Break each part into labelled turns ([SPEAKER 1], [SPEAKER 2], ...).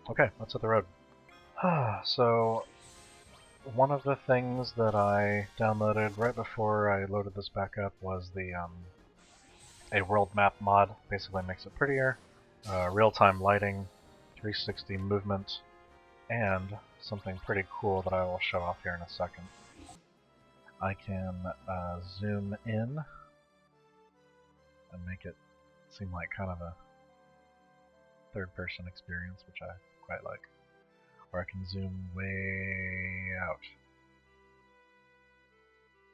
[SPEAKER 1] Okay, let's hit the road. So, one of the things that I downloaded right before I loaded this back up was a world map mod. Basically makes it prettier, real-time lighting, 360 movement, and something pretty cool that I will show off here in a second. I can zoom in and make it seem like kind of a third-person experience, which I quite like. Or I can zoom way out.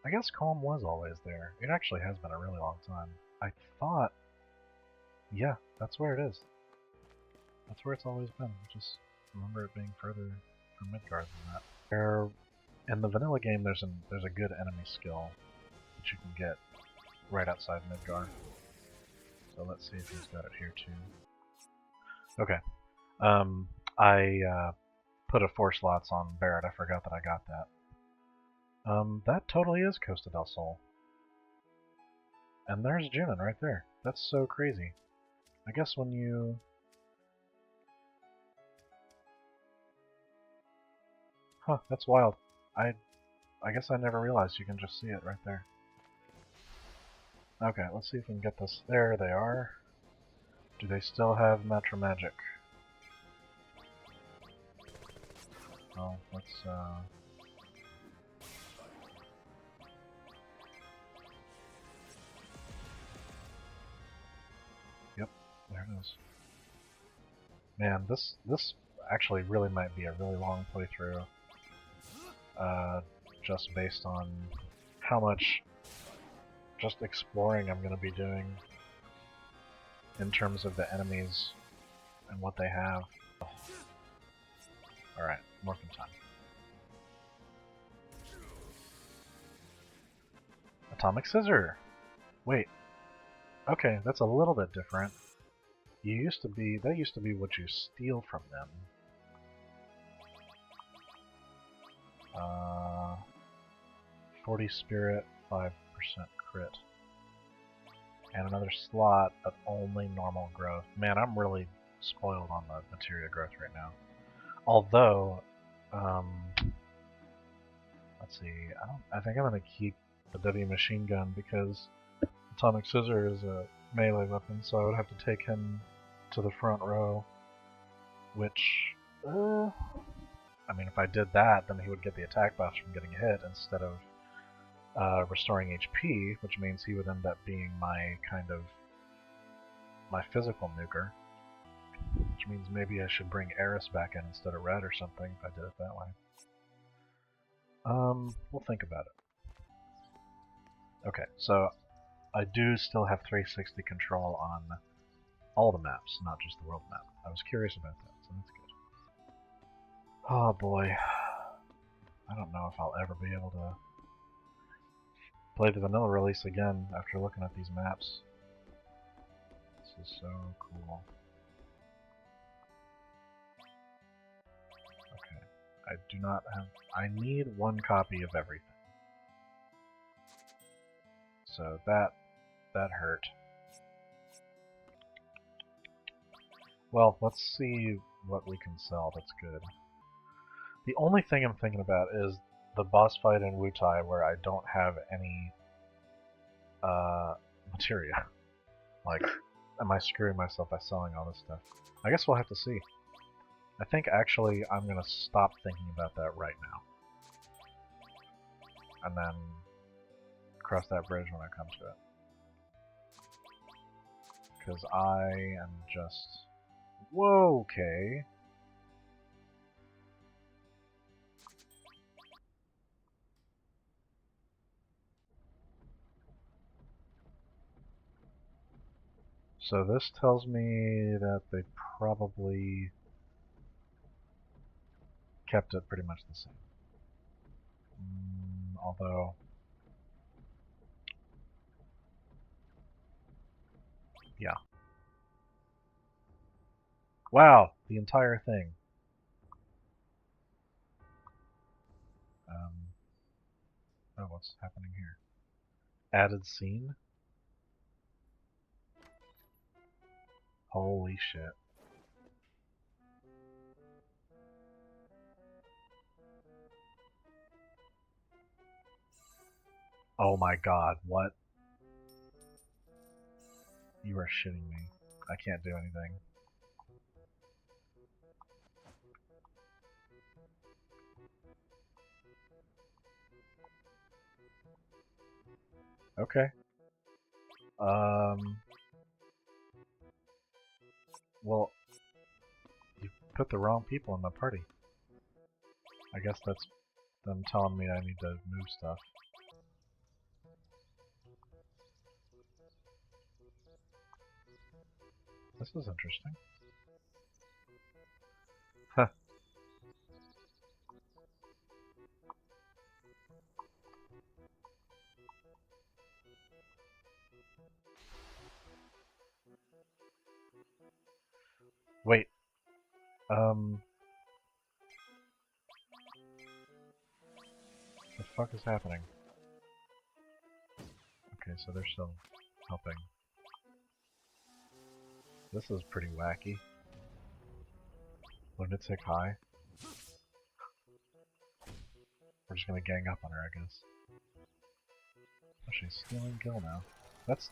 [SPEAKER 1] I guess Kalm was always there. It actually has been a really long time. I thought... Yeah, that's where it is. That's where it's always been. I just remember it being further from Midgard than that. In the vanilla game, there's a good enemy skill that you can get right outside Midgard. So let's see if he's got it here too. Okay. I put a 4 slots on Barret. I forgot that I got that. That totally is Costa del Sol. And there's Junon right there. That's so crazy. I guess when you... Huh, that's wild. I guess I never realized you can just see it right there. Okay, let's see if we can get this. There they are. Do they still have Metro Magic? Oh, let's Yep, there it is. Man, this actually really might be a really long playthrough. Just based on how much just exploring I'm going to be doing in terms of the enemies and what they have. Alright, morphin' time. Atomic Scissor! Wait. Okay, that's a little bit different. That used to be what you steal from them. 40 spirit, 5% crit. And another slot of only normal growth. Man, I'm really spoiled on the materia growth right now. Although, let's see, I think I'm gonna keep the W machine gun because Atomic Scissor is a melee weapon, so I would have to take him to the front row, which, I mean, if I did that, then he would get the attack buffs from getting hit instead of restoring HP, which means he would end up being my physical nuker. Which means maybe I should bring Eris back in instead of Red or something if I did it that way. We'll think about it. Okay, so I do still have 360 control on all the maps, not just the world map. I was curious about that, so that's good. Oh boy. I don't know if I'll ever be able to play the vanilla release again after looking at these maps. This is so cool. Okay, I do not have... I need 1 copy of everything. So that hurt. Well, let's see what we can sell that's good. The only thing I'm thinking about is the boss fight in Wutai where I don't have any materia. Like, am I screwing myself by selling all this stuff? I guess we'll have to see. I think actually I'm going to stop thinking about that right now. And then cross that bridge when I come to it. Because I am just... Whoa, okay. So this tells me that they probably kept it pretty much the same. Although... Yeah. Wow! The entire thing. Oh, what's happening here? Added scene? Holy shit. Oh my god, what? You are shitting me. I can't do anything. Okay. Well, you put the wrong people in my party. I guess that's them telling me I need to move stuff. This is interesting. Huh. Wait. The fuck is happening? Okay, so they're still helping. This is pretty wacky. Lunatic high. We're just gonna gang up on her, I guess. Oh, she's stealing Gil now. That's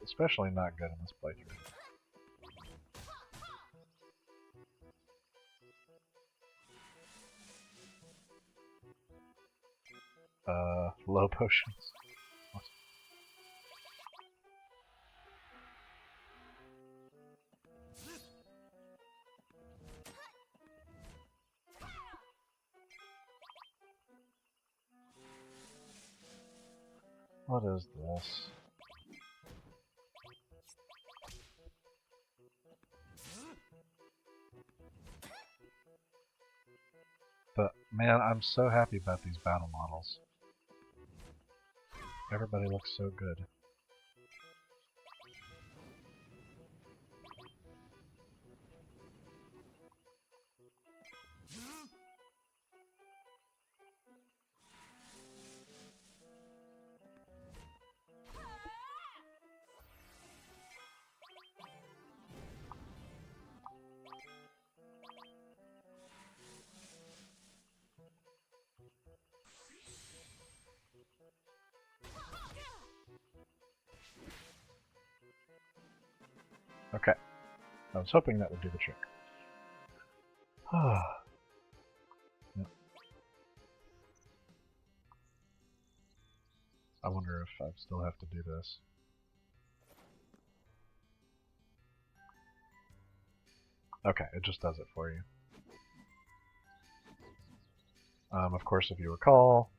[SPEAKER 1] especially not good in this playthrough. Low potions. What is this? But man, I'm so happy about these battle models. Everybody looks so good. Okay. I was hoping that would do the trick. Yep. I wonder if I still have to do this. Okay, it just does it for you. Of course, if you recall,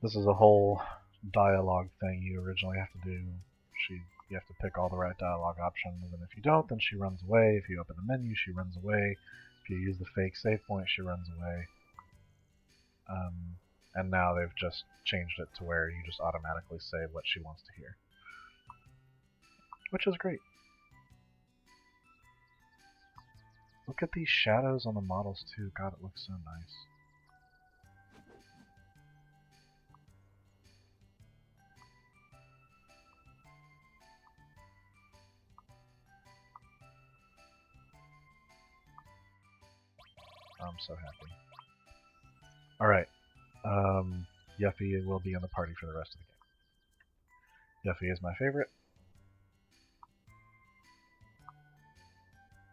[SPEAKER 1] this is a whole dialogue thing you originally have to do. You have to pick all the right dialogue options, and if you don't, then she runs away. If you open the menu, she runs away. If you use the fake save point, she runs away. And now they've just changed it to where you just automatically say what she wants to hear. Which is great. Look at these shadows on the models too. God, it looks so nice. I'm so happy. Alright. Yuffie will be in the party for the rest of the game. Yuffie is my favorite.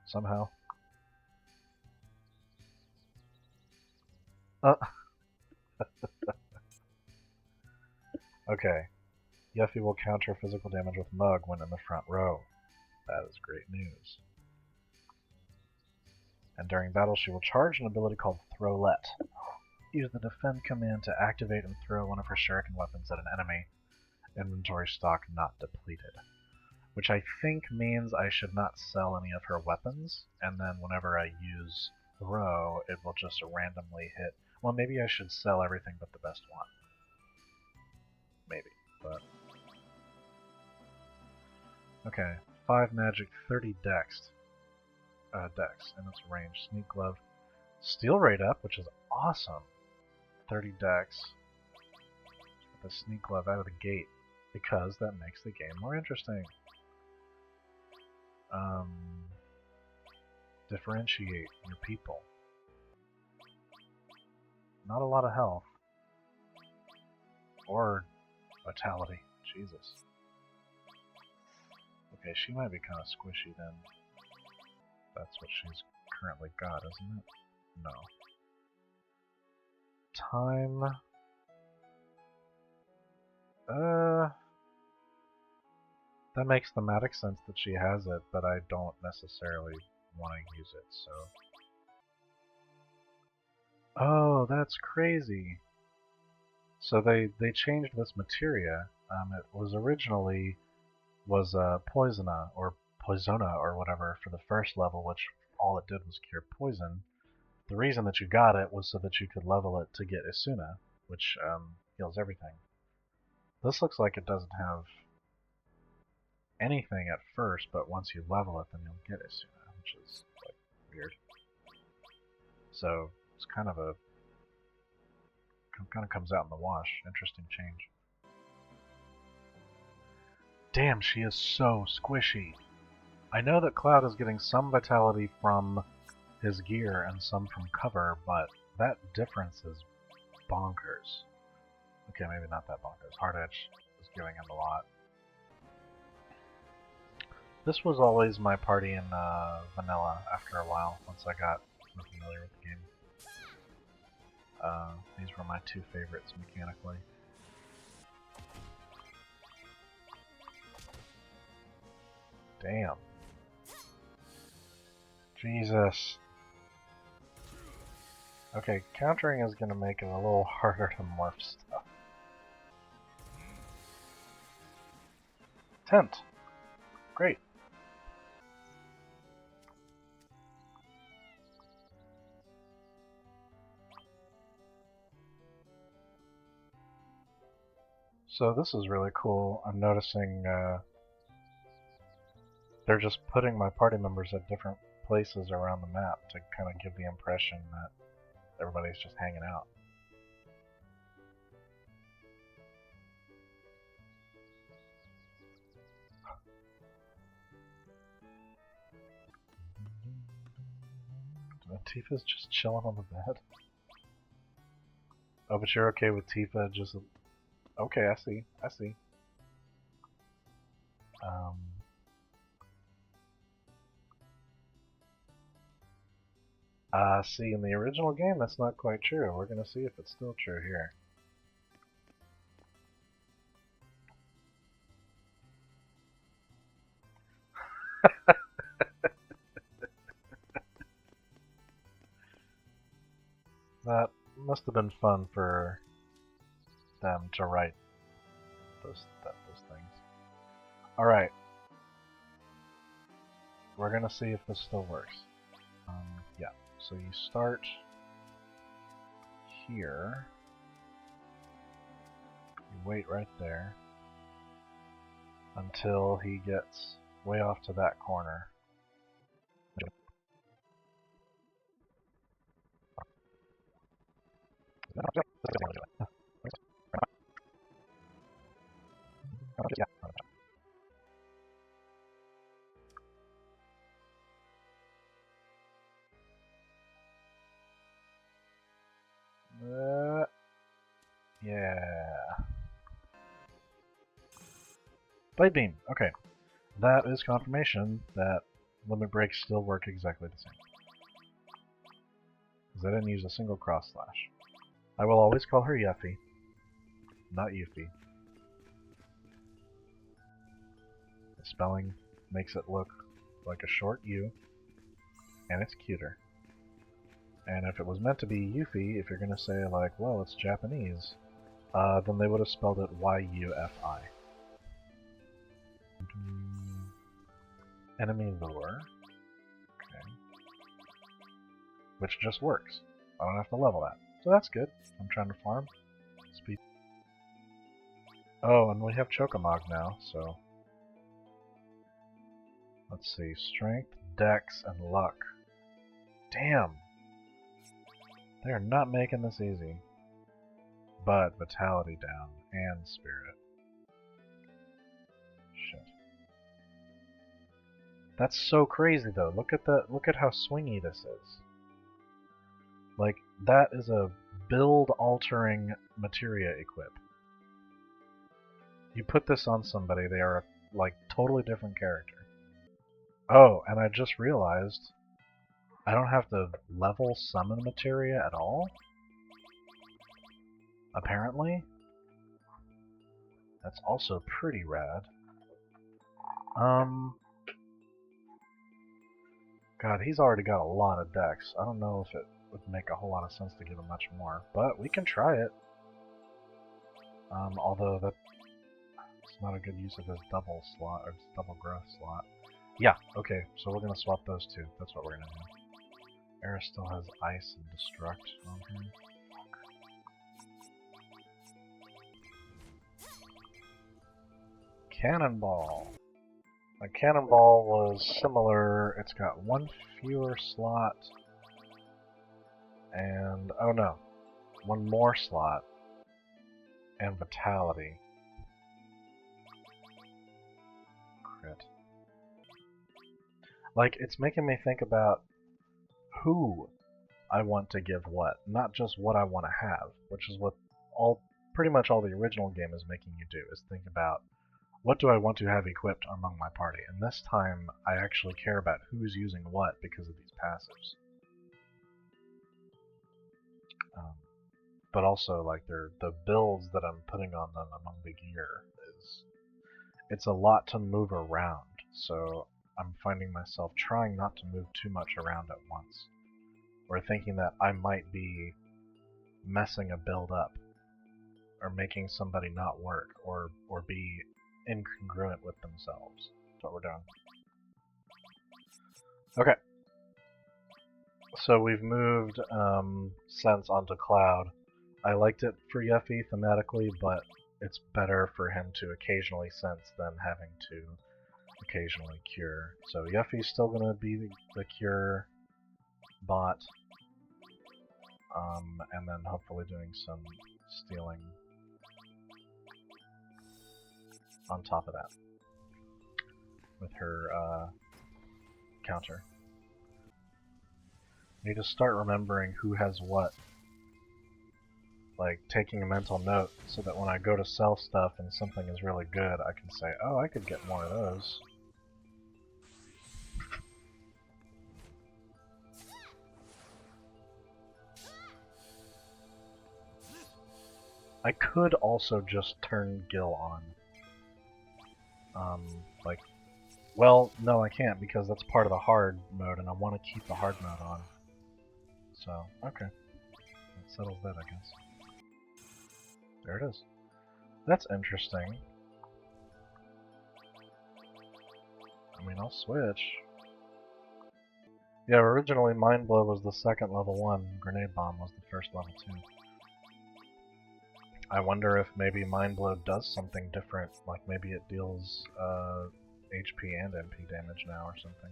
[SPEAKER 1] Somehow. Okay. Yuffie will counter physical damage with Mug when in the front row. That is great news. And during battle, she will charge an ability called Throwlet. Use the defend command to activate and throw one of her shuriken weapons at an enemy. Inventory stock not depleted. Which I think means I should not sell any of her weapons, and then whenever I use throw, it will just randomly hit. Well, maybe I should sell everything but the best one. Maybe, but... Okay, 5 magic, 30 dex. And it's range. Sneak glove. Steel rate up, which is awesome. 30 dex. Get the sneak glove out of the gate, because that makes the game more interesting. Differentiate your people. Not a lot of health. Or Vitality. Jesus. Okay, she might be kind of squishy then. That's what she's currently got, isn't it? No. Time. That makes thematic sense that she has it, but I don't necessarily want to use it, so... Oh, that's crazy! So they changed this materia. It was originally Poisona, or Poisona, or whatever, for the first level, which all it did was cure poison. The reason that you got it was so that you could level it to get Isuna, which heals everything. This looks like it doesn't have anything at first, but once you level it, then you'll get Isuna, which is like weird. So it's kind of comes out in the wash. Interesting change. Damn, she is so squishy. I know that Cloud is getting some vitality from his gear and some from cover, but that difference is bonkers. Okay, maybe not that bonkers. Hard Edge is giving him a lot. This was always my party in vanilla after a while, once I got more familiar with the game. These were my two favorites mechanically. Damn. Jesus. Okay, countering is going to make it a little harder to morph stuff. Tent. Great. So this is really cool. I'm noticing they're just putting my party members at different places around the map to kind of give the impression that everybody's just hanging out. Tifa's just chilling on the bed. Oh, but you're okay with Tifa just... Okay, I see. I see. See, in the original game, that's not quite true. We're gonna see if it's still true here. That must have been fun for them to write those things. Alright. We're gonna see if this still works. Yeah. So you start here. You wait right there until he gets way off to that corner. Yeah. Blade Beam. Okay. That is confirmation that limit breaks still work exactly the same. Because I didn't use a single cross slash. I will always call her Yuffie, not Yuffie. The spelling makes it look like a short U, and it's cuter. And if it was meant to be Yuffie, if you're going to say, like, well, it's Japanese, then they would have spelled it Y-U-F-I. Enemy lure. Okay. Which just works. I don't have to level that. So that's good. I'm trying to farm. Speed. Oh, and we have Chocomog now, so... Let's see. Strength, Dex, and Luck. Damn! They are not making this easy. But Vitality down, and Spirit. Shit. That's so crazy though. Look at how swingy this is. Like, that is a build altering materia equip. You put this on somebody, they are like totally different character. Oh, and I just realized I don't have to level summon materia at all? Apparently? That's also pretty rad. God, he's already got a lot of decks. I don't know if it would make a whole lot of sense to give him much more, but we can try it. Although that's not a good use of his double slot, or his double growth slot. Yeah, okay, so we're gonna swap those two. That's what we're gonna do. Era still has ice and destruct on him. Cannonball. My Cannonball was similar. It's got one fewer slot, and oh no, one more slot, and Vitality. Crit. Like, it's making me think about who I want to give what, not just what I want to have, which is what pretty much all the original game is making you do, is think about what do I want to have equipped among my party. And this time, I actually care about who's using what because of these passives. But also, like, the builds that I'm putting on them among the gear it's a lot to move around. So I'm finding myself trying not to move too much around at once, or thinking that I might be messing a build up, or making somebody not work, or be incongruent with themselves. That's what we're doing. Okay. So we've moved Sense onto Cloud. I liked it for Yuffie thematically, but it's better for him to occasionally sense than having to occasionally cure. So Yuffie's still going to be the cure bot, and then hopefully doing some stealing on top of that with her counter. I need to start remembering who has what. Like, taking a mental note so that when I go to sell stuff and something is really good, I can say, oh, I could get more of those. I could also just turn Gil on. Well, no, I can't because that's part of the hard mode, and I want to keep the hard mode on. So, okay. That settles that, I guess. There it is. That's interesting. I mean, I'll switch. Yeah, originally Mind Blow was the second level 1, Grenade Bomb was the first level 2. I wonder if maybe Mind Blow does something different, like maybe it deals HP and MP damage now or something.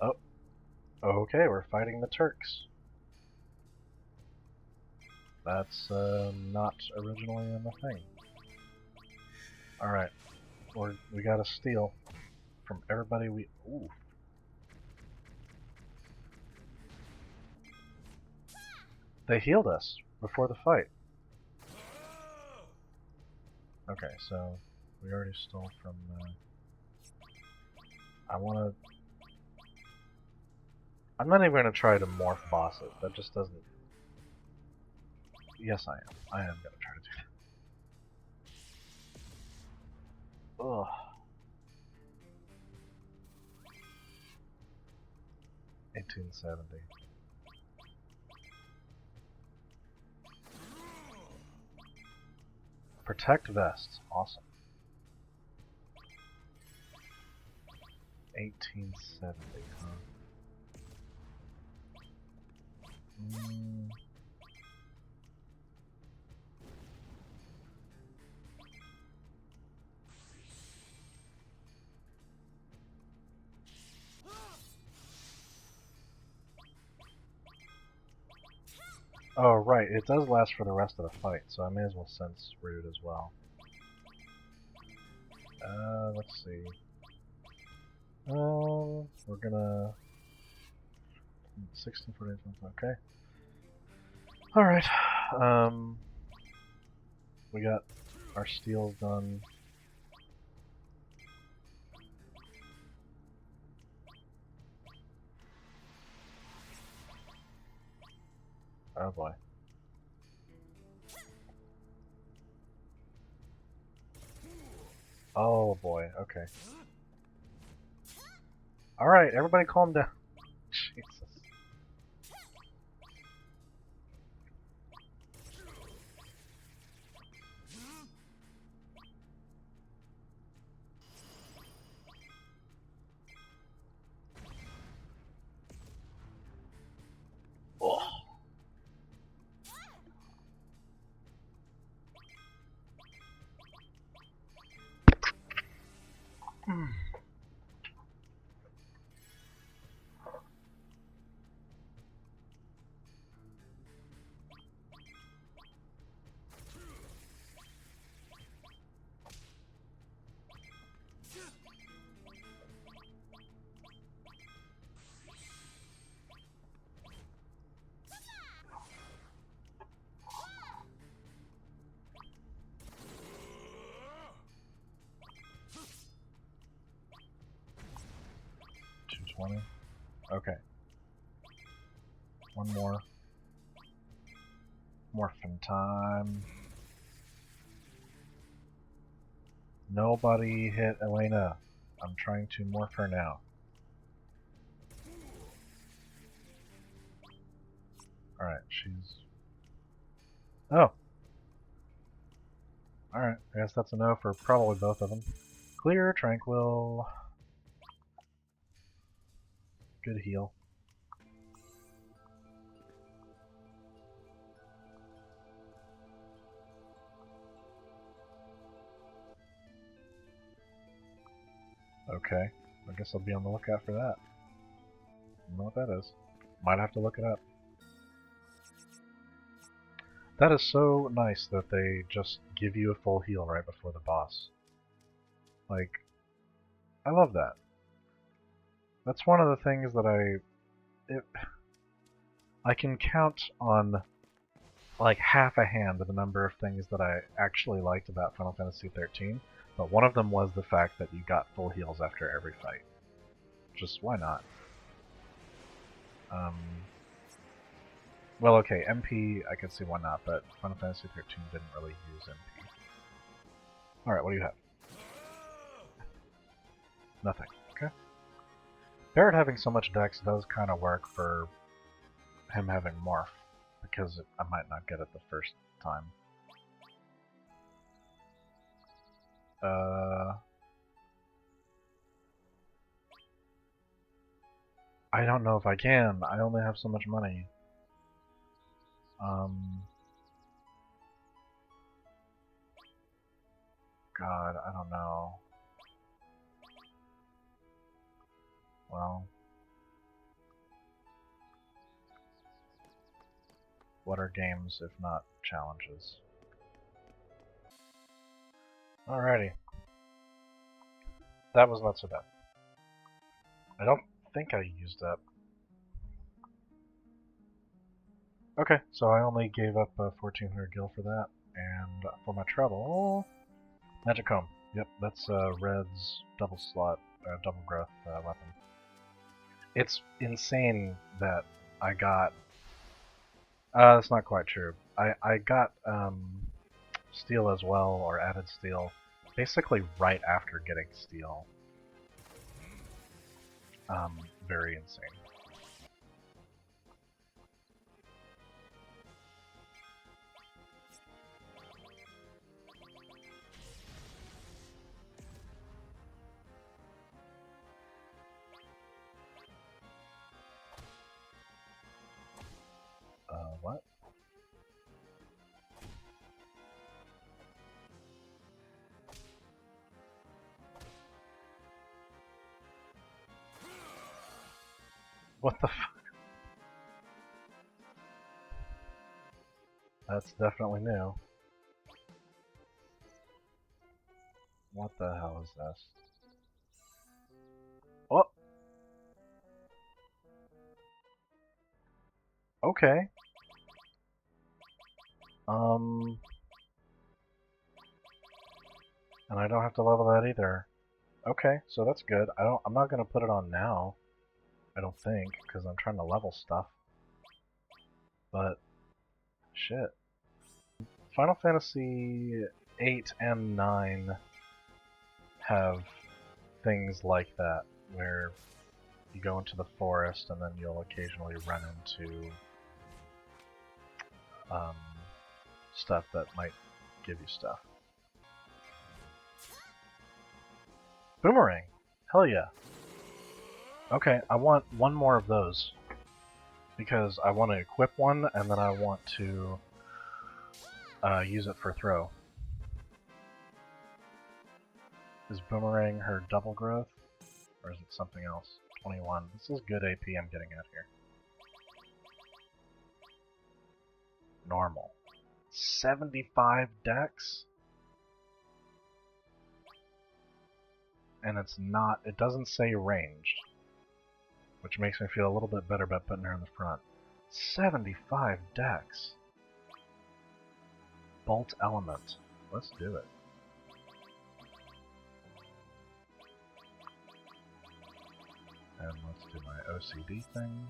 [SPEAKER 1] Oh. Okay, we're fighting the Turks. That's not originally in the thing. Alright. We gotta steal from everybody we... Ooh. They healed us before the fight. Okay, so we already stole from... I wanna... I'm not even gonna try to morph boss it. That just doesn't... Yes, I am. I am gonna try to do that. Ugh. $18.70. Protect Vest. Awesome. $18.70, huh? Oh, right, it does last for the rest of the fight, so I may as well sense Rude as well. Let's see. We're gonna... 16, 48, okay. Alright, We got our steals done. Oh boy. Oh boy, okay. Alright, everybody calm down. Jesus. Oh. Hmm. $220. Okay. One more. Morphin time. Nobody hit Elena. I'm trying to morph her now. Alright, she's... Oh! Alright, I guess that's a no for probably both of them. Clear, tranquil. Good heal. Okay, I guess I'll be on the lookout for that. I don't know what that is. Might have to look it up. That is so nice that they just give you a full heal right before the boss. Like, I love that. That's one of the things that I can count on like half a hand of the number of things that I actually liked about Final Fantasy XIII, but one of them was the fact that you got full heals after every fight. Just why not? Well, okay, MP, I could see why not, but Final Fantasy XIII didn't really use MP. Alright, what do you have? Nothing. Okay. Barrett having so much dex does kind of work for him having Morph, because I might not get it the first time. I don't know if I can. I only have so much money. God, I don't know. Well, what are games if not challenges? Alrighty. That was not so bad. I don't think I used up. Okay, so I only gave up 1400 gil for that, and for my trouble, Magic Comb. Yep, that's Red's double slot, double growth weapon. It's insane that I got... that's not quite true. I got steel as well, or added steel, basically right after getting steel. Very insane. What? What the fuck? That's definitely new. What the hell is this? Oh! Okay. And I don't have to level that either. Okay, so that's good. I'm not gonna put it on now. I don't think, because I'm trying to level stuff. But shit. Final Fantasy 8 and 9 have things like that, where you go into the forest and then you'll occasionally run into stuff that might give you stuff. Boomerang! Hell yeah. Okay, I want one more of those. Because I want to equip one, and then I want to use it for throw. Is Boomerang her double growth? Or is it something else? 21. This is good AP I'm getting at here. Normal. 75 dex? And it's not, it doesn't say ranged. Which makes me feel a little bit better about putting her in the front. 75 dex. Bolt element. Let's do it. And let's do my OCD thing.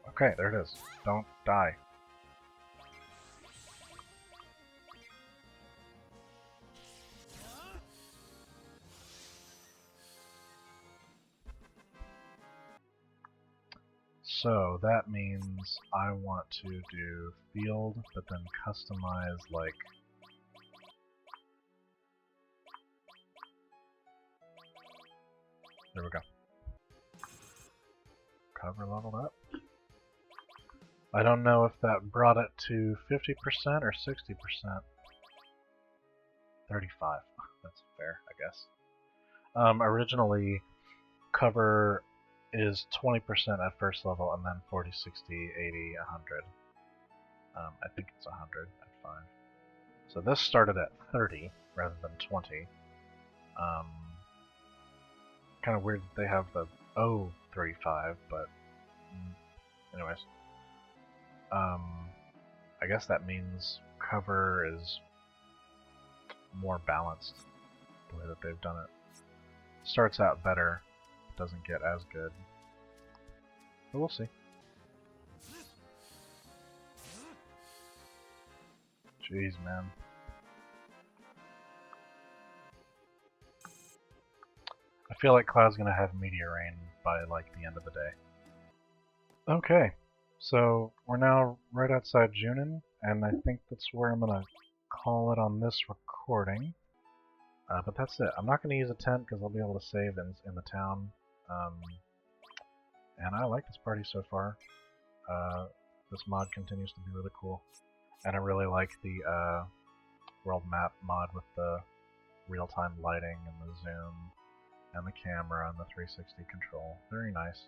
[SPEAKER 1] Okay, there it is. Don't die. So that means I want to do field, but then customize like... There we go. Cover leveled up. I don't know if that brought it to 50% or 60%. 35. That's fair, I guess. Originally, cover is 20% at first level, and then 40, 60, 80, 100. I think it's 100 at 5. So this started at 30 rather than 20. Kind of weird that they have the 035, but anyways. I guess that means cover is more balanced the way that they've done it. Starts out better, doesn't get as good. But we'll see. Jeez, man. I feel like Cloud's gonna have Meteor Rain by like the end of the day. Okay, so we're now right outside Junon, and I think that's where I'm gonna call it on this recording. But that's it. I'm not gonna use a tent because I'll be able to save in the town. And I like this party so far. This mod continues to be really cool. And I really like the world map mod with the real-time lighting and the zoom and the camera and the 360 control. Very nice.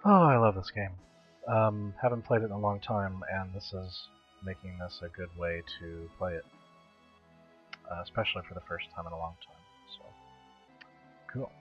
[SPEAKER 1] Oh, I love this game. Haven't played it in a long time, and this is making this a good way to play it. Especially for the first time in a long time. So, cool.